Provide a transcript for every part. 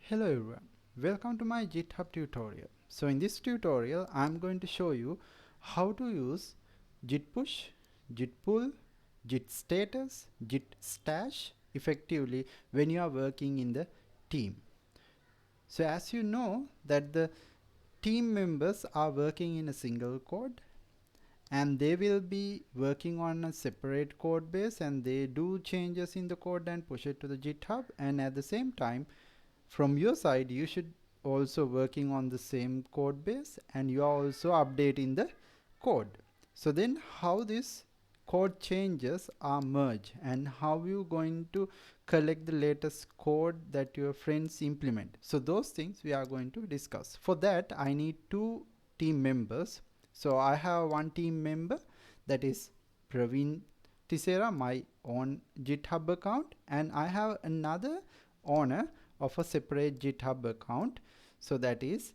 Hello everyone, welcome to my GitHub tutorial. So in this tutorial I'm going to show you how to use git push, git pull, git status, git stash effectively when you are working in the team. So as you know that the team members are working in a single code and they will be working on a separate code base, and they do changes in the code and push it to the GitHub, and at the same time from your side you should also working on the same code base and you are also updating the code. So then how this code changes are merged and how you going to collect the latest code that your friends implement. So those things we are going to discuss. For that I need two team members. So I have one team member, that is Praveen Tisera, my own GitHub account, and I have another owner of a separate GitHub account, so that is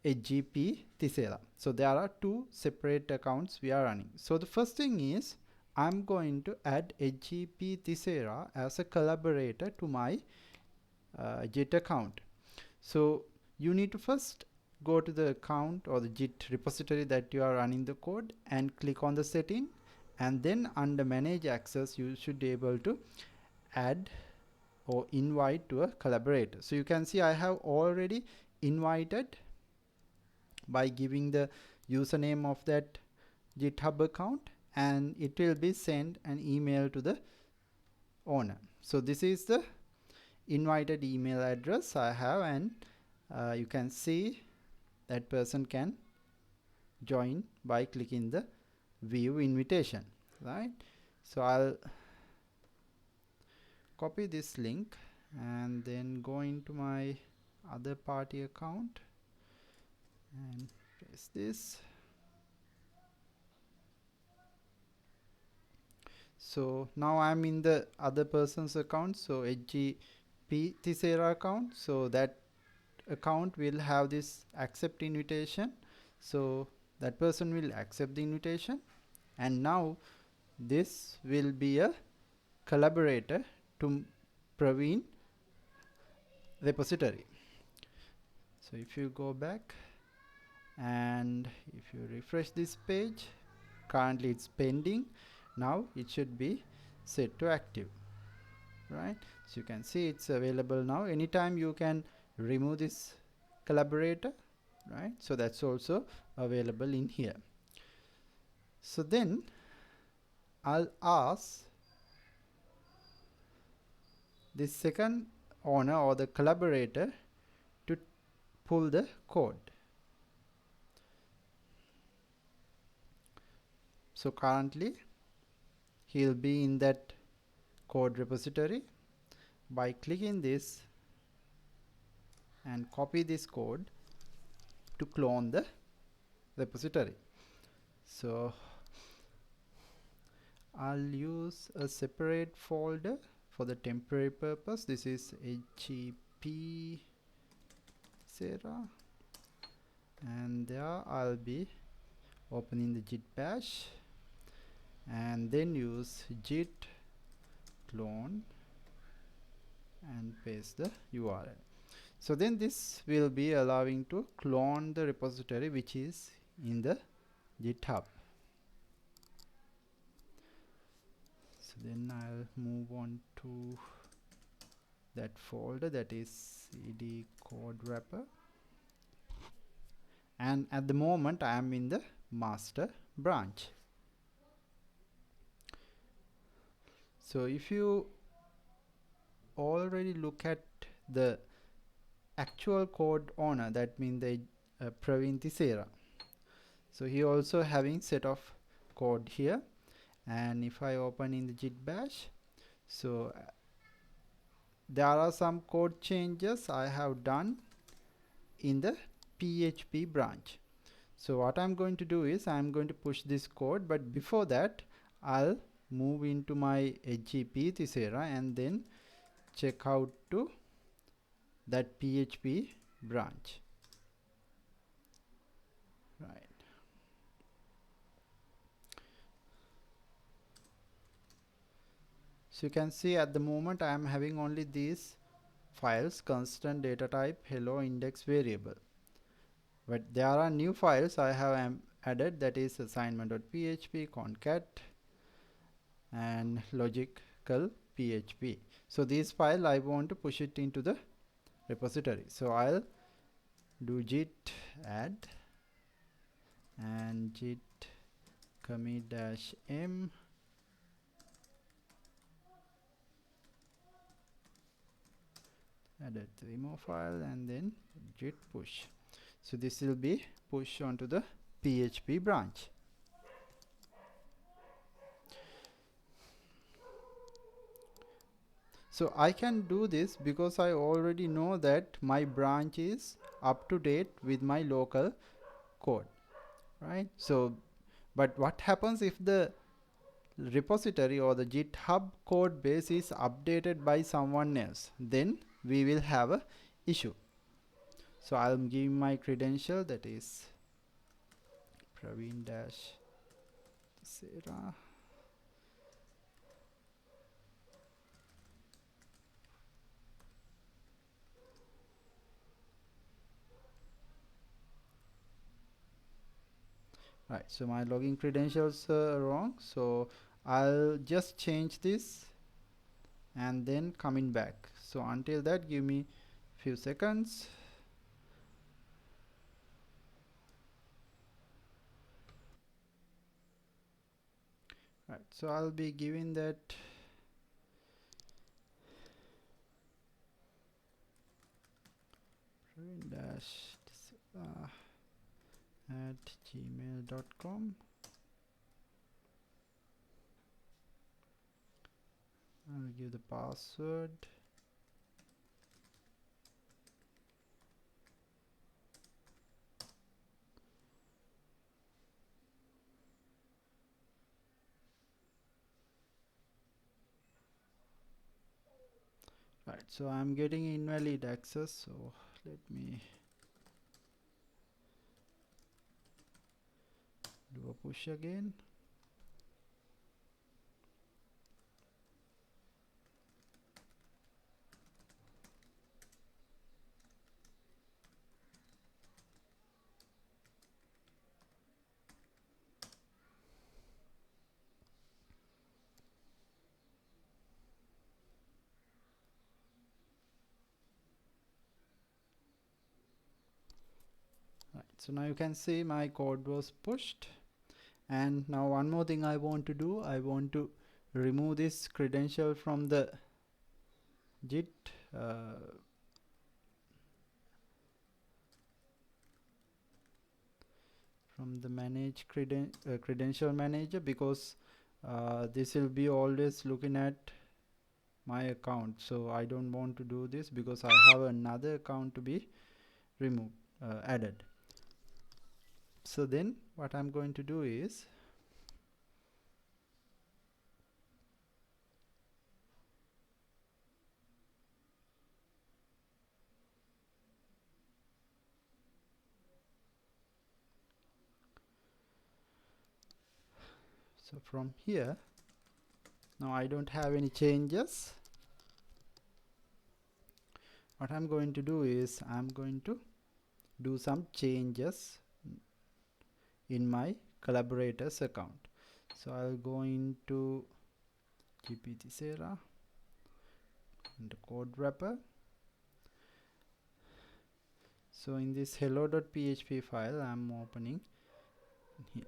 HGP Tisera. So there are two separate accounts we are running. So the first thing is I'm going to add HGP Tisera as a collaborator to my Git account. So you need to first go to the account or the Git repository that you are running the code and click on the setting, and then under manage access you should be able to add or invite to a collaborator. So you can see I have already invited by giving the username of that GitHub account, and it will be sent an email to the owner. So this is the invited email address I have, and you can see that person can join by clicking the view invitation, right? So I'll copy this link and then go into my other party account and press this. So now I'm in the other person's account, so HGP Tisera account. So that account will have this accept invitation, so that person will accept the invitation, and now this will be a collaborator to Praveen repository. So if you go back and if you refresh this page, currently it's pending. Now it should be set to active, right? So you can see it's available now. Anytime you can remove this collaborator, right? So that's also available in here. So then I'll ask this second owner or the collaborator to pull the code. So currently he'll be in that code repository. By clicking this and copy this code to clone the repository. So I'll use a separate folder for the temporary purpose. This is HGP Tisera, and there I'll be opening the git bash and then use git clone and paste the URL. So then this will be allowing to clone the repository which is in the GitHub. So then I'll move on to that folder, that is cd code wrapper, and at the moment I am in the master branch. So if you already look at the actual code owner, that means the Praveen Tisera, so he also having set of code here, and if I open in the git bash, so there are some code changes I have done in the PHP branch. So what I'm going to do is I'm going to push this code, but before that I'll move into my HGP Tisera and then check out to that PHP branch, right? So you can see at the moment I am having only these files constant data type hello index variable, but there are new files I have added, that is assignment.php, concat and logical php. So this file I want to push it into the repository, so I'll do git add and git commit dash m, added 3 more file, and then git push. So this will be pushed onto the PHP branch. So I can do this because I already know that my branch is up to date with my local code, right? So but what happens if the repository or the GitHub code base is updated by someone else? Then we will have a issue. So I'll give my credential, that is Praveen dash Sarah. Right, so my login credentials are wrong, so I'll just change this and then coming back. So until that, give me few seconds. Right, so I'll be giving that dash at gmail.com. I'll give the password. Right, so I'm getting invalid access, so let me do a push again. Right, so now you can see my code was pushed. And now one more thing I want to do, I want to remove this credential from the Git from the manage credential manager, because this will be always looking at my account. So I don't want to do this because I have another account to be removed, added. So then what I'm going to do is, so from here, now I don't have any changes. What I'm going to do is, I'm going to do some changes in my collaborators account. So I'll go into GPT Sarah and the code wrapper. So in this hello.php file, I'm opening here.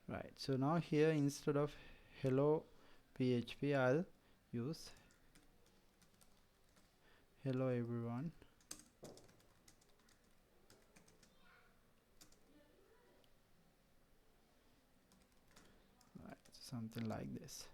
Right, so now here, instead of hello PHP, I'll use hello everyone. Right, something like this.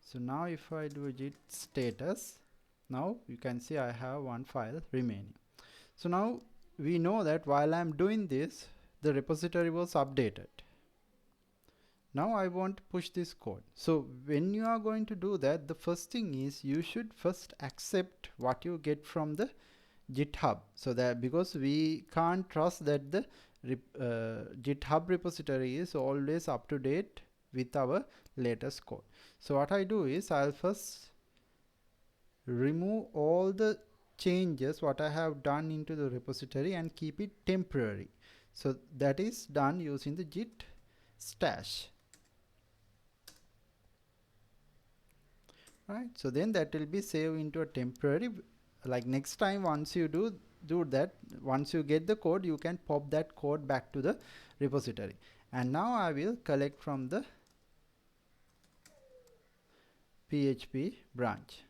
So now if I do a git status, now you can see I have one file remaining. So now we know that while I'm doing this, the repository was updated. Now I want to push this code. So when you are going to do that, the first thing is you should first accept what you get from the GitHub, so that because we can't trust that the GitHub repository is always up to date with our latest code. So what I do is I'll first remove all the changes what I have done into the repository and keep it temporary. So that is done using the git stash. Right, so then that will be saved into a temporary, like next time once you do that, once you get the code, you can pop that code back to the repository. And now I will collect from the PHP branch.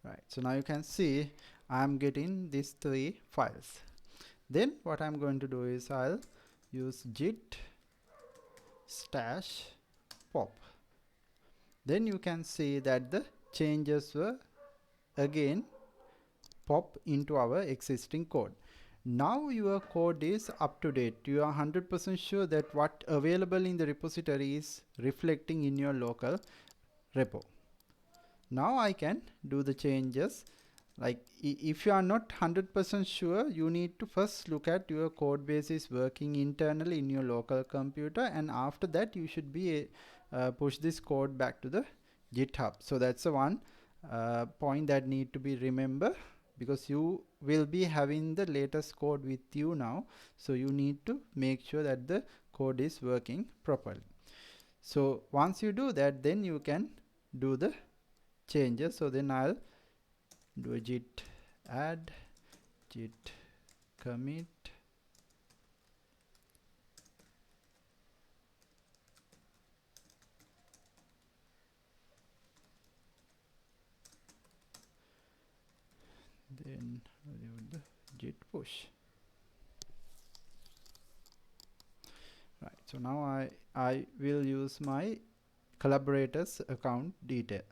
Right, so now you can see I'm getting these 3 files. Then what I'm going to do is I'll use git stash pop. Then you can see that the changes were again pop into our existing code. Now your code is up to date. You are 100% sure that what available in the repository is reflecting in your local repo. Now I can do the changes. Like if you are not 100% sure, you need to first look at your code base is working internally in your local computer, and after that you should be push this code back to the GitHub. So that's the one point that need to be remember, because you will be having the latest code with you now, so you need to make sure that the code is working properly. So once you do that, then you can do the changes. So then I'll do a git add, git commit, then do the git push. Right, so now I will use my collaborators account detail.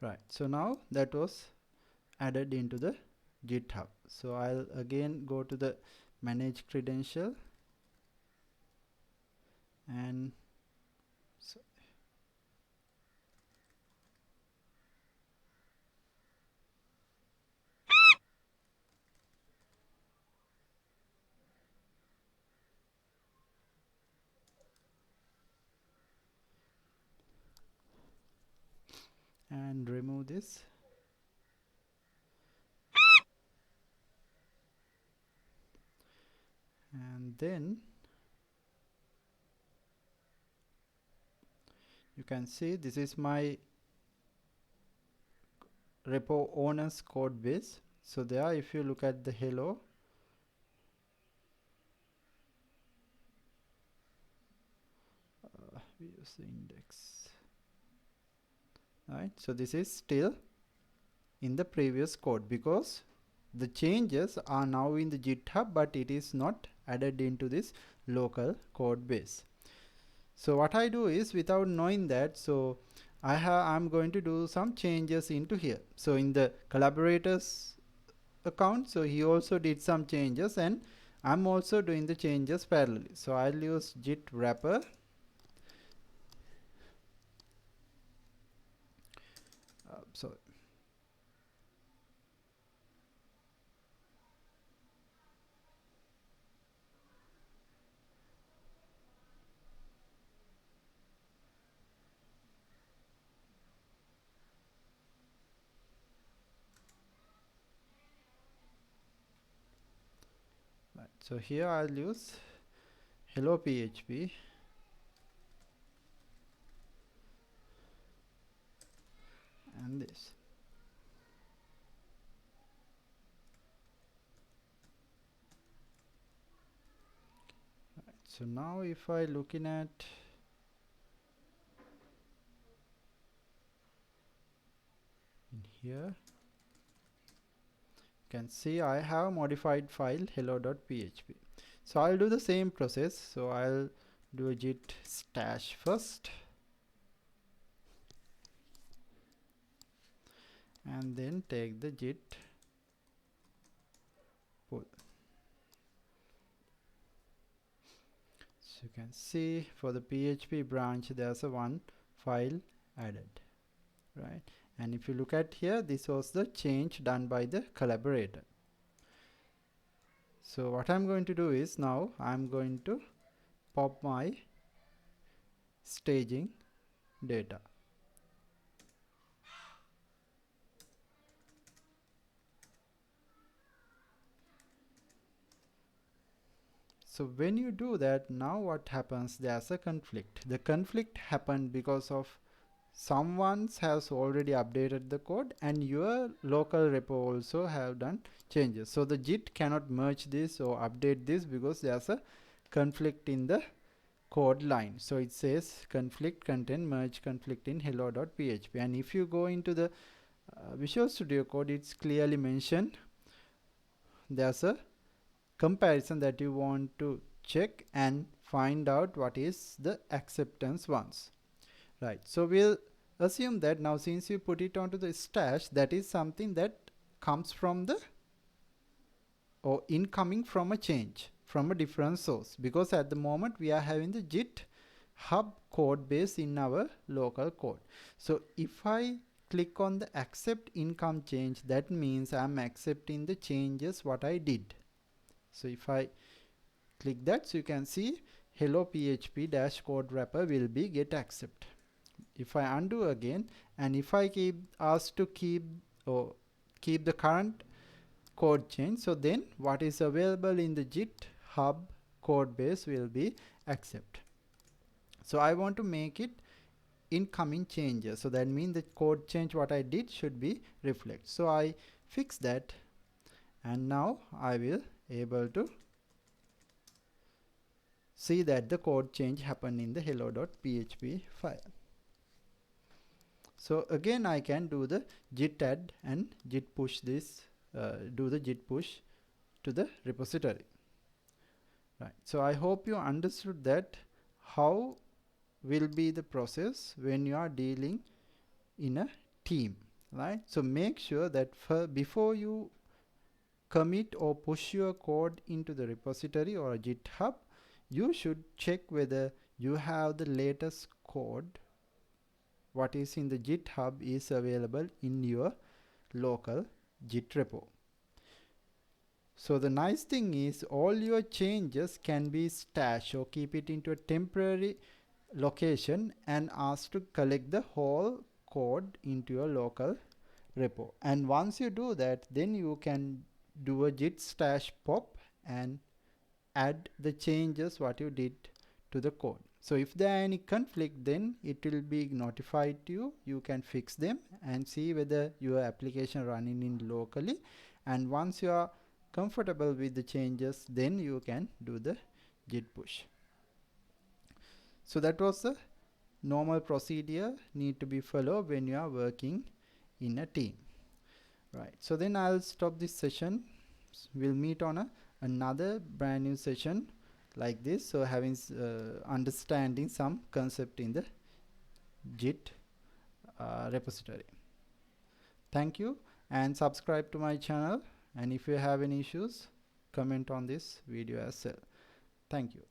Right, so now that was added into the GitHub. So I'll again go to the manage credential, and so and remove this. And then you can see this is my repo owner's code base. So there, if you look at the hello, we use the index. Right, so this is still in the previous code because the changes are now in the GitHub, but it is not added into this local code base. So what I do is, without knowing that, so I'm going to do some changes into here. So in the collaborators account, so he also did some changes, and I'm also doing the changes parallelly. So I'll use git wrapper. So right, so here I'll use hello PHP, and this. Right, so now if I looking at in here, You can see I have modified file hello.php. So I'll do the same process. So I'll do a git stash first, and then take the git pull. So you can see for the PHP branch there's a one file added, right? And if you look at here, this was the change done by the collaborator. So what I'm going to do is, now I'm going to pop my staging data. So when you do that, now what happens, there's a conflict. The conflict happened because of someone has already updated the code and your local repo also have done changes. So the git cannot merge this or update this because there's a conflict in the code line. So it says conflict content merge conflict in hello.php, and if you go into the Visual Studio Code, it's clearly mentioned there's a comparison that you want to check and find out what is the acceptance once, right? So we'll assume that now since you put it onto the stash, that is something that comes from the or incoming from a change from a different source, because at the moment we are having the git hub code base in our local code. So if I click on the accept income change, that means I'm accepting the changes what I did. So if I click that, so you can see hello PHP dash code wrapper will be get accept. If I undo again, and if I keep asked to keep the current code change, so then what is available in the git hub code base will be accept. So I want to make it incoming changes, so that means the code change what I did should be reflect. So I fix that, and now I will able to see that the code change happened in the hello.php file. So again I can do the git add and git push this, do the git push to the repository, right? So I hope you understood that how will be the process when you are dealing in a team, right? So make sure that before you commit or push your code into the repository or GitHub, you should check whether you have the latest code what is in the GitHub is available in your local Git repo. So the nice thing is all your changes can be stashed or keep it into a temporary location and ask to collect the whole code into your local repo. And once you do that, then you can do a git stash pop and add the changes what you did to the code. So if there are any conflict, then it will be notified to you. You can fix them and see whether your application running in locally, and once you are comfortable with the changes, then you can do the git push. So that was the normal procedure need to be followed when you are working in a team, right? So then I'll stop this session. We'll meet on another brand new session like this, so having understanding some concept in the git repository. Thank you, and subscribe to my channel, and if you have any issues, comment on this video as well. Thank you.